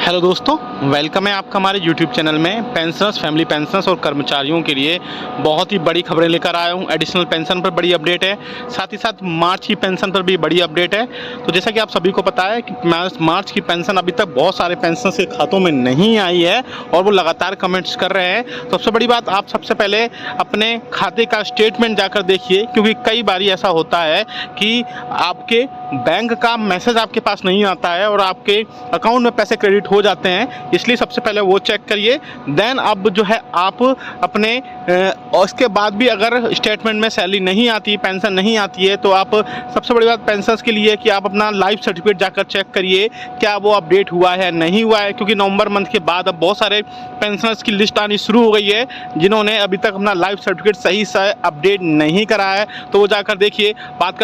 Hello दोस्तों, welcome है आपका हमारे यूट्यूब चैनल में। पेंशनर्स, फैमिली पेंशनर्स और कर्मचारियों के लिए बहुत ही बड़ी खबरें लेकर आया हूं। एडिशनल पेंशन पर बड़ी अपडेट है, साथ ही साथ मार्च की पेंशन पर भी बड़ी अपडेट है। तो जैसा कि आप सभी को पता है कि मार्च की पेंशन अभी तक बहुत सारे पेंशनर्स के खातों में नहीं आई है और वो लगातार कमेंट्स कर रहे हैं। तो सबसे बड़ी बात, आप सबसे पहले अपने खाते का स्टेटमेंट जाकर देखिए, क्योंकि कई बार ऐसा होता है कि आपके बैंक का मैसेज आपके पास नहीं आता है और आपके अकाउंट में पैसे क्रेडिट हो जाते हैं। इसलिए सबसे पहले वो चेक करिए। देन अब जो है आप अपने और इसके बाद भी अगर स्टेटमेंट में सैलरी नहीं आती, पेंशन नहीं आती है, तो आप सबसे बड़ी बात पेंशनर्स के लिए कि आप अपना लाइफ सर्टिफिकेट जाकर चेक करिए क्या वो अपडेट हुआ है नहीं हुआ है। क्योंकि नवंबर मंथ के बाद अब बहुत सारे पेंशनर्स की लिस्ट आनी शुरू हो गई है जिन्होंने अभी तक अपना लाइफ सर्टिफिकेट सही से अपडेट नहीं करा है। तो वो जाकर देखिए। बात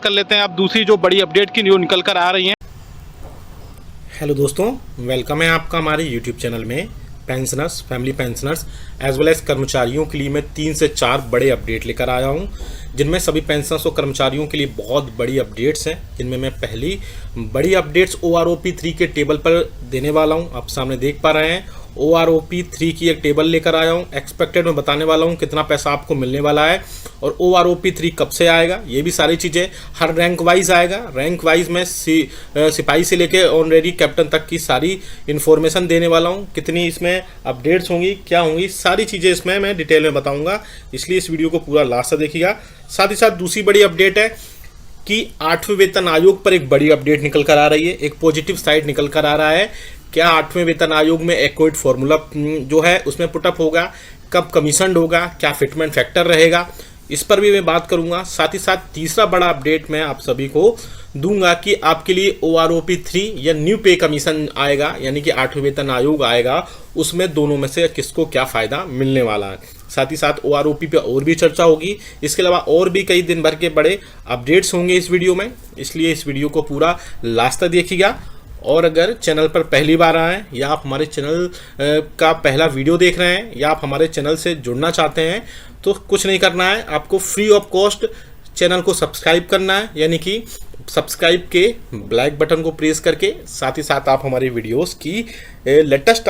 कर लेते हैं अब दूसरी जो बड़ी अपडेट की जो निकल कर आ रही है। हेलो दोस्तों, वेलकम है आपका हमारे यूट्यूब चैनल में। Pensioners, family pensioners as well as कर्मचारियों के लिए मैं 3 से 4 बड़े अपडेट लेकर आया हूं, जिनमें सभी पेंशनर्स और कर्मचारियों के लिए बहुत बड़ी अपडेट्स हैं। जिनमें मैं पहली बड़ी अपडेट्स OROP3 के टेबल पर देने वाला हूं। आप सामने देख पा रहे हैं OROP3 की एक टेबल लेकर आया हूँ। एक्सपेक्टेड में बताने वाला हूँ कितना पैसा आपको मिलने वाला है और OROP3 कब से आएगा, ये भी सारी चीज़ें हर रैंक वाइज आएगा। रैंक वाइज में सिपाही से लेके ऑनरेडी कैप्टन तक की सारी इन्फॉर्मेशन देने वाला हूँ। कितनी इसमें अपडेट्स होंगी, क्या होंगी, सारी चीज़ें इसमें मैं डिटेल में बताऊँगा, इसलिए इस वीडियो को पूरा लास्ट तक देखिएगा। साथ ही साथ दूसरी बड़ी अपडेट है कि 8वें वेतन आयोग पर एक बड़ी अपडेट निकल कर आ रही है। एक पॉजिटिव साइड निकल कर आ रहा है। क्या 8वें वेतन आयोग में एक्वाइड फॉर्मूला जो है उसमें पुटअप होगा, कब कमीशन होगा, क्या फिटमेंट फैक्टर रहेगा, इस पर भी मैं बात करूंगा। साथ ही साथ तीसरा बड़ा अपडेट मैं आप सभी को दूंगा कि आपके लिए OROP3 या न्यू पे कमीशन आएगा, यानी कि 8वें वेतन आयोग आएगा, उसमें दोनों में से किसको क्या फ़ायदा मिलने वाला है। साथ ही साथ OROP पे और भी चर्चा होगी। इसके अलावा और भी कई दिन भर के बड़े अपडेट्स होंगे इस वीडियो में, इसलिए इस वीडियो को पूरा लास्ट तक देखिएगा। और अगर चैनल पर पहली बार आए हैं या आप हमारे चैनल का पहला वीडियो देख रहे हैं या आप हमारे चैनल से जुड़ना चाहते हैं, तो कुछ नहीं करना है, आपको फ्री ऑफ कॉस्ट चैनल को सब्सक्राइब करना है, यानी कि सब्सक्राइब के ब्लैक बटन को प्रेस करके साथ ही साथ आप हमारी वीडियोस की लेटेस्ट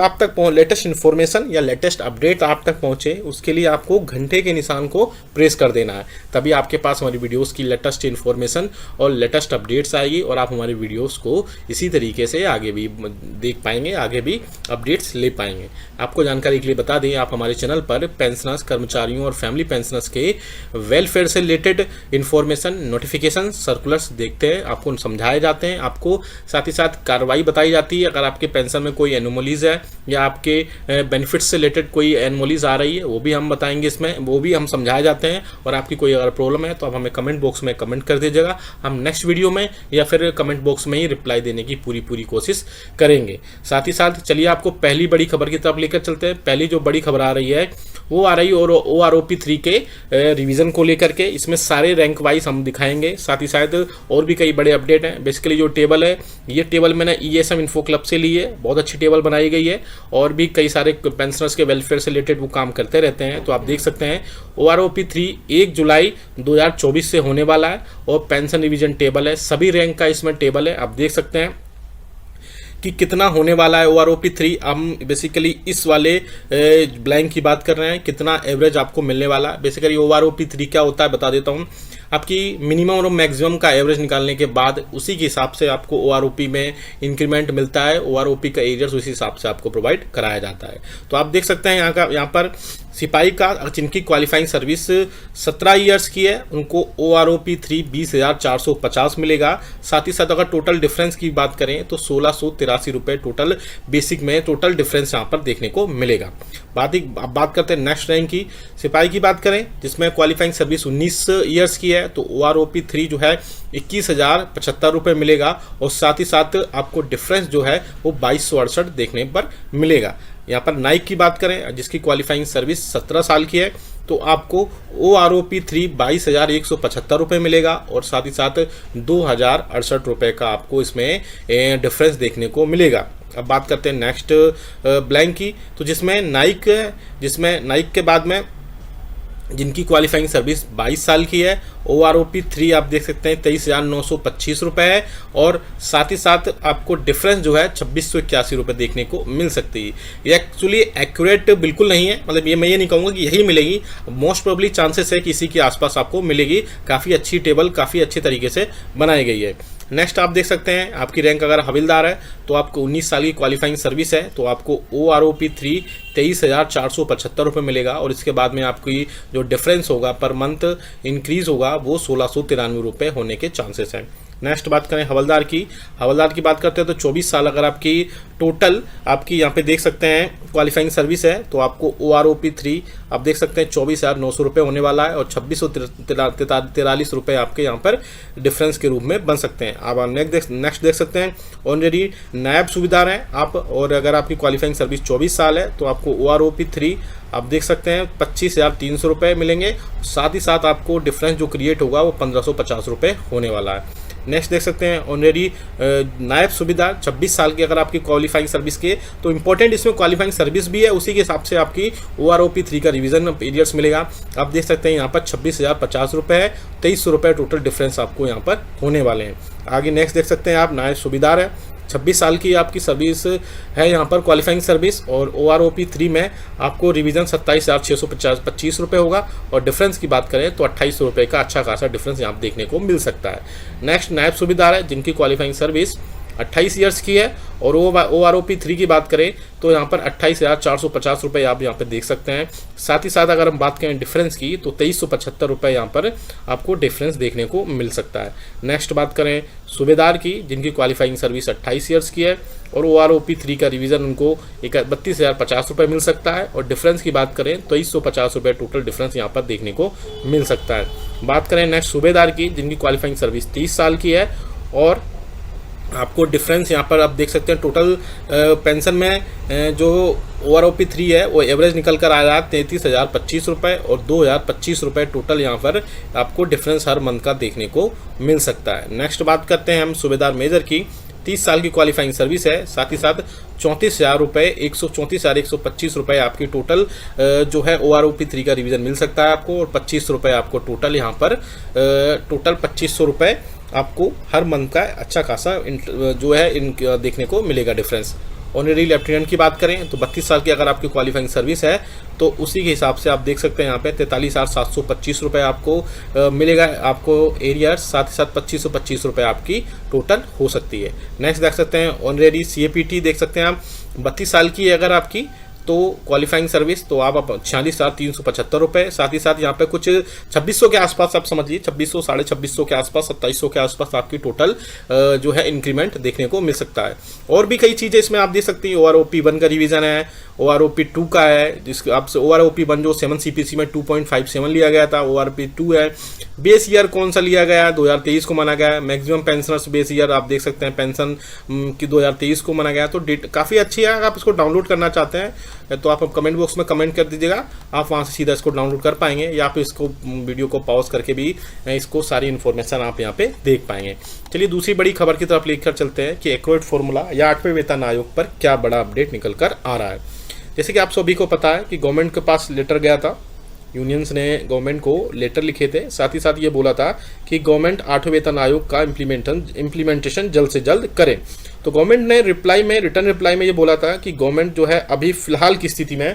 इन्फॉर्मेशन या लेटेस्ट अपडेट आप तक पहुंचे, उसके लिए आपको घंटे के निशान को प्रेस कर देना है। तभी आपके पास हमारी वीडियोस की लेटेस्ट इन्फॉर्मेशन और लेटेस्ट अपडेट्स आएगी और आप हमारी वीडियोस को इसी तरीके से आगे भी देख पाएंगे, आगे भी अपडेट्स ले पाएंगे। आपको जानकारी के लिए बता दें, आप हमारे चैनल पर पेंशनर्स, कर्मचारियों और फैमिली पेंशनर्स के वेलफेयर से रिलेटेड इन्फॉर्मेशन, नोटिफिकेशन, सर्कुलर्स देखते हैं, आपको समझाए जाते हैं, आपको साथ ही साथ कार्रवाई बताई जाती है। अगर आपके पेंशन में कोई एनोमलीज है या आपके बेनिफिट्स से रिलेटेड कोई एनोमलीज आ रही है, वो भी हम बताएंगे इसमें, वो भी हम समझाए जाते हैं। और आपकी कोई अगर प्रॉब्लम है तो आप हमें कमेंट बॉक्स में कमेंट कर दीजिएगा, हम नेक्स्ट वीडियो में या फिर कमेंट बॉक्स में ही रिप्लाई देने की पूरी कोशिश करेंगे। साथ ही साथ चलिए आपको पहली बड़ी खबर की तरफ लेकर चलते हैं। पहली जो बड़ी खबर आ रही है वो आ रही है और OROP3 के रिवीजन को लेकर के। इसमें सारे रैंक वाइज हम दिखाएंगे, साथ ही साथ और भी कई बड़े अपडेट हैं। बेसिकली जो टेबल है, ये टेबल मैंने ESM इन्फो क्लब से ली है, बहुत अच्छी टेबल बनाई गई है और भी कई सारे पेंशनर्स के वेलफेयर से रिलेटेड वो काम करते रहते हैं। तो आप देख सकते हैं OROP3 1 जुलाई 2024 से होने वाला है और पेंशन रिवीजन टेबल है, सभी रैंक का इसमें टेबल है। आप देख सकते हैं कि कितना होने वाला है OROP3। हम बेसिकली इस वाले ब्लैंक की बात कर रहे हैं, कितना एवरेज आपको मिलने वाला है। बेसिकली OROP3 क्या होता है बता देता हूँ। आपकी मिनिमम और मैक्सिमम का एवरेज निकालने के बाद उसी के हिसाब से आपको OROP में इंक्रीमेंट मिलता है। OROP का एरियर्स उसी हिसाब से आपको प्रोवाइड कराया जाता है। तो आप देख सकते हैं यहाँ पर सिपाही का जिनकी क्वालिफाइंग सर्विस 17 ईयर्स की है, उनको OROP3 20,450 मिलेगा। साथ ही साथ अगर टोटल डिफरेंस की बात करें तो 1683 रुपये टोटल बेसिक में टोटल डिफरेंस यहाँ पर देखने को मिलेगा। अब बात करते हैं नेक्स्ट रैंक की। सिपाही की बात करें जिसमें क्वालिफाइंग सर्विस 19 ईयर्स की है, तो OROP3 जो है 21,075 रुपये मिलेगा और साथ ही साथ आपको डिफरेंस जो है वो 2268 देखने पर मिलेगा। यहाँ पर नाइक की बात करें जिसकी क्वालिफाइंग सर्विस 17 साल की है, तो आपको OROP3 22,175 रुपये मिलेगा और साथ ही साथ 2,068 रुपये का आपको इसमें डिफरेंस देखने को मिलेगा। अब बात करते हैं नेक्स्ट ब्लैंक की, तो जिसमें नाइक के बाद में जिनकी क्वालिफाइंग सर्विस 22 साल की है OROP3 आप देख सकते हैं 23,925 रुपये है, और साथ ही साथ आपको डिफरेंस जो है 2681 रुपये देखने को मिल सकती है। ये एक्चुअली एक्यूरेट बिल्कुल नहीं है, मतलब ये मैं ये नहीं कहूँगा कि यही मिलेगी, मोस्ट प्रोबेबली चांसेस है कि इसी के आसपास आपको मिलेगी। काफ़ी अच्छी टेबल काफ़ी अच्छी तरीके से बनाई गई है। नेक्स्ट आप देख सकते हैं आपकी रैंक अगर हविलदार है तो आपको 19 साल की क्वालिफाइंग सर्विस है तो आपको OROP3 23,475 रुपये मिलेगा, और इसके बाद में आपकी जो डिफरेंस होगा पर मंथ इंक्रीज होगा वो 1,693 रुपये होने के चांसेस हैं। नेक्स्ट बात करें हवलदार की बात करते हैं तो 24 साल अगर आपकी टोटल आपकी यहाँ पे देख सकते हैं क्वालिफाइंग सर्विस है तो आपको OROP3 आप देख सकते हैं 24,900 रुपये होने वाला है, और 2643 रुपये आपके यहाँ पर डिफरेंस के रूप में बन सकते हैं। आप नेक्स्ट देख सकते हैं ऑनरेडी नायब सुविधार हैं आप, और अगर आपकी क्वालिफाइंग सर्विस 24 साल है तो आपको OROP3 आप देख सकते हैं 25,300 रुपये मिलेंगे। साथ ही साथ आपको डिफरेंस जो क्रिएट होगा वो 1,550 रुपये होने वाला है। नेक्स्ट देख सकते हैं ऑनरेडी नायब सूबेदार 26 साल की अगर आपकी क्वालिफाइंग सर्विस के, तो इंपॉर्टेंट इसमें क्वालिफाइंग सर्विस भी है, उसी के हिसाब से आपकी OROP3 का रिवीजन पीरियड्स मिलेगा। आप देख सकते हैं यहाँ पर 26,050 रुपये है, 2300 रुपये टोटल डिफरेंस आपको यहाँ पर होने वाले हैं। आगे नेक्स्ट देख सकते हैं आप नायब सूबेदार है 26 साल की आपकी सर्विस है यहाँ पर क्वालिफाइंग सर्विस, और OROP3 में आपको रिवीजन 27,625 रुपये होगा, और डिफरेंस की बात करें तो 2,800 रुपये का अच्छा खासा डिफरेंस यहाँ देखने को मिल सकता है। नेक्स्ट नायब सूबेदार है जिनकी क्वालिफाइंग सर्विस 28 ईयर्स की है, और OROP3 की बात करें तो यहाँ पर 28,450 रुपये आप यहाँ पे देख सकते हैं। साथ ही साथ अगर हम बात करें डिफरेंस की तो 2,375 रुपये यहाँ पर आपको डिफरेंस देखने को मिल सकता है। नेक्स्ट बात करें सूबेदार की जिनकी क्वालिफाइंग सर्विस 28 ईयर्स की है, और OROP3 का रिवीजन उनको 32,050 रुपये मिल सकता है, और डिफरेंस की बात करें तो 2350 रुपये टोटल डिफरेंस यहाँ पर देखने को मिल सकता है। बात करें नेक्स्ट सूबेदार की जिनकी क्वालिफाइंग सर्विस 30 साल की है, और आपको डिफरेंस यहाँ पर आप देख सकते हैं टोटल पेंशन में जो OROP3 है वो एवरेज निकल कर आ रहा है 33,025 रुपये, और 2,025 रुपये टोटल यहाँ पर आपको डिफरेंस हर मंथ का देखने को मिल सकता है। नेक्स्ट बात करते हैं हम सूबेदार मेजर की 30 साल की क्वालिफाइंग सर्विस है, साथ ही साथ 34,000 रुपये 134,125 रुपये आपकी टोटल जो है OROP3 का रिवीजन मिल सकता है आपको, और 25 रुपये आपको टोटल यहाँ पर टोटल 2,500 रुपये आपको हर मंथ का अच्छा खासा जो है देखने को मिलेगा डिफरेंस। ऑनरेरी लेफ्टिनेंट की बात करें तो 32 साल की अगर आपकी क्वालिफाइंग सर्विस है तो उसी के हिसाब से आप देख सकते हैं यहाँ पे 43,725 रुपये आपको मिलेगा आपको एरियर, साथ ही साथ 2,525 रुपये आपकी टोटल हो सकती है। नेक्स्ट देख सकते हैं ऑनरेरी CAPT देख सकते हैं आप 32 साल की अगर आपकी तो क्वालिफाइंग सर्विस तो आप 46,375 रुपये, साथ ही साथ यहाँ पे कुछ 2600 के आसपास आप समझिए 2600 2650 के आसपास 2700 के आसपास आपकी टोटल जो है इंक्रीमेंट देखने को मिल सकता है। और भी कई चीज़ें इसमें आप देख सकती हैं। OROP1 का रिवीजन है, OROP2 का है जिसके आपसे OROP1 जो 7 CPC में 2.57 लिया गया था, OROP2 है। बेस ईयर कौन सा लिया गया है 2023 को माना गया है। मैक्सिमम पेंशनर्स बेस ईयर आप देख सकते हैं पेंशन की 2023 को माना गया है, तो डेट काफ़ी अच्छी है। अगर आप इसको डाउनलोड करना चाहते हैं तो आप कमेंट बॉक्स में कमेंट कर दीजिएगा, आप वहाँ से सीधा इसको डाउनलोड कर पाएंगे, या फिर इसको वीडियो को पॉज करके भी इसको सारी इन्फॉर्मेशन आप यहाँ पे देख पाएंगे। चलिए दूसरी बड़ी खबर की तरफ लेकर चलते हैं कि एक्यूरेट फॉर्मूला या 8वें वेतन आयोग पर क्या बड़ा अपडेट निकल कर आ रहा है। जैसे कि आप सभी को पता है कि गवर्नमेंट के पास लेटर गया था, यूनियंस ने गवर्नमेंट को लेटर लिखे थे, साथ ही साथ ये बोला था कि गवर्नमेंट 8वें वेतन आयोग का इम्प्लीमेंटेशन जल्द से जल्द करे। तो गवर्नमेंट ने रिटर्न रिप्लाई में ये बोला था कि गवर्नमेंट जो है अभी फिलहाल की स्थिति में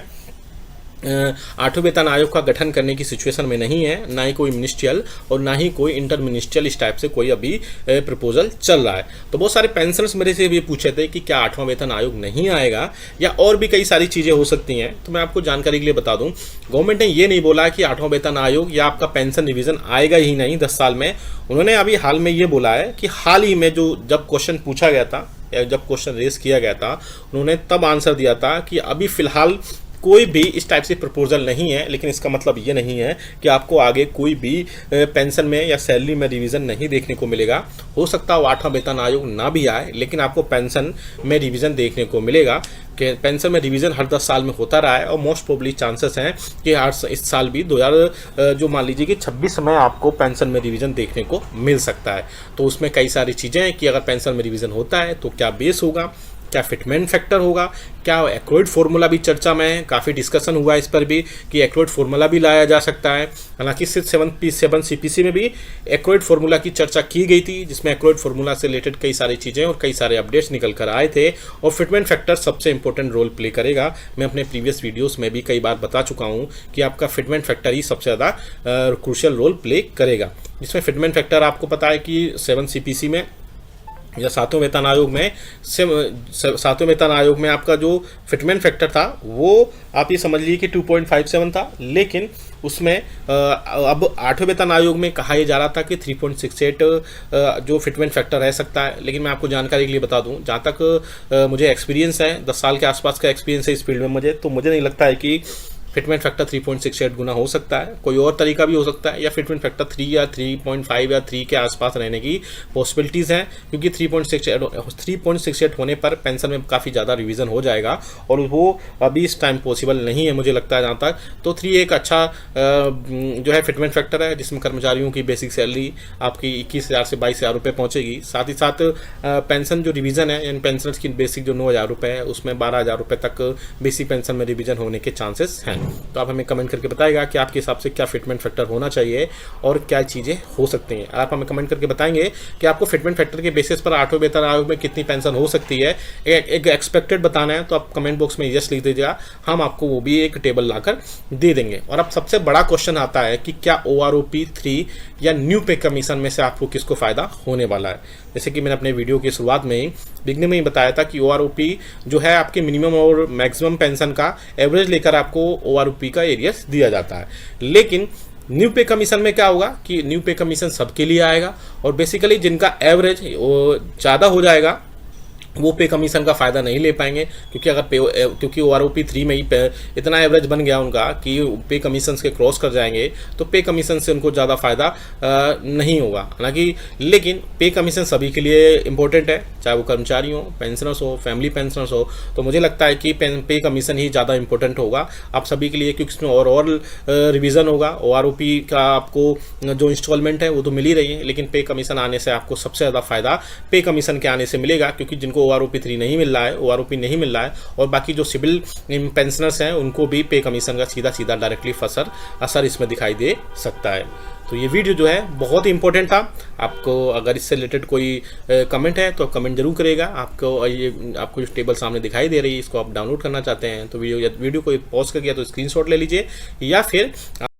8वें वेतन आयोग का गठन करने की सिचुएशन में नहीं है, ना ही कोई मिनिस्ट्रियल और ना ही कोई इंटर मिनिस्ट्रियल इस टाइप से कोई अभी प्रपोजल चल रहा है। तो बहुत सारे पेंशनर्स मेरे से भी पूछे थे कि क्या 8वां वेतन आयोग नहीं आएगा या और भी कई सारी चीज़ें हो सकती हैं। तो मैं आपको जानकारी के लिए बता दूं, गवर्नमेंट ने ये नहीं बोला कि 8वां वेतन आयोग या आपका पेंशन रिवीजन आएगा ही नहीं 10 साल में। उन्होंने अभी हाल में ये बोला है कि हाल ही में जब क्वेश्चन पूछा गया था या जब क्वेश्चन रेस किया गया था, उन्होंने तब आंसर दिया था कि अभी फिलहाल कोई भी इस टाइप से प्रपोजल नहीं है, लेकिन इसका मतलब ये नहीं है कि आपको आगे कोई भी पेंशन में या सैलरी में रिवीजन नहीं देखने को मिलेगा। हो सकता है 8वां वेतन आयोग ना भी आए, लेकिन आपको पेंशन में रिवीजन देखने को मिलेगा। कि पेंशन में रिवीजन हर 10 साल में होता रहा है, और मोस्ट प्रोबेबली चांसेस हैं कि इस साल भी 2000 जो मान लीजिए कि 26 में आपको पेंशन में रिवीजन देखने को मिल सकता है। तो उसमें कई सारी चीज़ें हैं कि अगर पेंशन में रिवीजन होता है तो क्या बेस होगा, क्या फिटमेंट फैक्टर होगा, क्या एक्रोइड फार्मूला भी चर्चा में है, काफ़ी डिस्कशन हुआ इस पर भी कि एक्रोइड फार्मूला भी लाया जा सकता है। हालांकि 7 CPC में भी एक्रोइड फार्मूला की चर्चा की गई थी, जिसमें एक्रोइड फार्मूला से रिलेटेड कई सारी चीज़ें और कई सारे अपडेट्स निकल कर आए थे। और फिटमेंट फैक्टर सबसे इंपॉर्टेंट रोल प्ले करेगा। मैं अपने प्रीवियस वीडियोस में भी कई बार बता चुका हूँ कि आपका फिटमेंट फैक्टर ही सबसे ज़्यादा क्रूशियल रोल प्ले करेगा। जिसमें फिटमेंट फैक्टर आपको पता है कि 7 CPC में या सातवें वेतन आयोग में सातवें वेतन आयोग में आपका जो फिटमेंट फैक्टर था वो आप ये समझ लीजिए कि 2.57 था, लेकिन उसमें अब 8वें वेतन आयोग में कहा यह जा रहा था कि 3.68 जो फिटमेंट फैक्टर रह सकता है। लेकिन मैं आपको जानकारी के लिए बता दूं, जहाँ तक मुझे एक्सपीरियंस है, 10 साल के आसपास का एक्सपीरियंस है इस फील्ड में मुझे, तो मुझे नहीं लगता है कि फिटमेंट फैक्टर 3.68 गुना हो सकता है। कोई और तरीका भी हो सकता है, या फिटमेंट फैक्टर 3 या 3.5 या 3 के आसपास रहने की पॉसिबिलिटीज़ हैं, क्योंकि 3.68 होने पर पेंशन में काफ़ी ज़्यादा रिवीजन हो जाएगा और वो अभी इस टाइम पॉसिबल नहीं है मुझे लगता है जहाँ तक। तो 3 एक अच्छा जो है फिटमेंट फैक्टर है, जिसमें कर्मचारियों की बेसिक सैलरी आपकी 21,000 से 22,000 रुपये पहुँचेगी। साथ ही साथ पेंशन जो रिवीजन है, यानी पेंशनर्स की बेसिक जो 9,000 रुपये है, उसमें 12,000 रुपये तक बेसिक पेंशन में रिवीजन होने के चांसेस हैं। तो आप हमें कमेंट करके बताइएगा कि आपके हिसाब से क्या फिटमेंट फैक्टर होना चाहिए और क्या चीज़ें हो सकती हैं। आप हमें कमेंट करके बताएंगे कि आपको फिटमेंट फैक्टर के बेसिस पर 8वें वेतन आयोग में कितनी पेंशन हो सकती है, एक एक्सपेक्टेड बताना है तो आप कमेंट बॉक्स में यस लिख दीजिएगा, हम आपको वो भी एक टेबल लाकर दे देंगे। और अब सबसे बड़ा क्वेश्चन आता है कि क्या OROP 3 या न्यू पे कमीशन में से आपको किसको फ़ायदा होने वाला है। जैसे कि मैंने अपने वीडियो की शुरुआत में ही बिगनिंग में ही बताया था कि OROP जो है आपके मिनिमम और मैक्सिमम पेंशन का एवरेज लेकर आपको OROP का एरियस दिया जाता है। लेकिन न्यू पे कमीशन में क्या होगा कि न्यू पे कमीशन सबके लिए आएगा और बेसिकली जिनका एवरेज ज़्यादा हो जाएगा वो पे कमीशन का फ़ायदा नहीं ले पाएंगे, क्योंकि OROP 3 में ही इतना एवरेज बन गया उनका कि पे कमीशन के क्रॉस कर जाएंगे, तो पे कमीशन से उनको ज़्यादा फ़ायदा नहीं होगा। हालांकि लेकिन पे कमीशन सभी के लिए इम्पोर्टेंट है, चाहे वो कर्मचारी हो, पेंशनर्स हो, फैमिली पेंशनर्स हो। तो मुझे लगता है कि पे कमीशन ही ज़्यादा इंपॉर्टेंट होगा आप सभी के लिए, क्योंकि इसमें और रिविज़न होगा। OROP का आपको जो इंस्टॉलमेंट है वो तो मिल ही रही है, लेकिन पे कमीशन आने से आपको सबसे ज़्यादा फ़ायदा पे कमीशन के आने से मिलेगा, क्योंकि जिनको OROP 3 नहीं मिल रहा है, OROP नहीं मिल रहा है, और बाकी जो सिविल पेंशनर्स हैं उनको भी पे कमीशन का सीधा सीधा डायरेक्टली असर इसमें दिखाई दे सकता है। तो ये वीडियो जो है बहुत ही इंपॉर्टेंट था। आपको अगर इससे रिलेटेड कोई कमेंट है तो कमेंट जरूर करेगा। आपको जो टेबल सामने दिखाई दे रही है, इसको आप डाउनलोड करना चाहते हैं तो वीडियो को पॉज कर गया तो स्क्रीनशॉट ले लीजिए, या फिर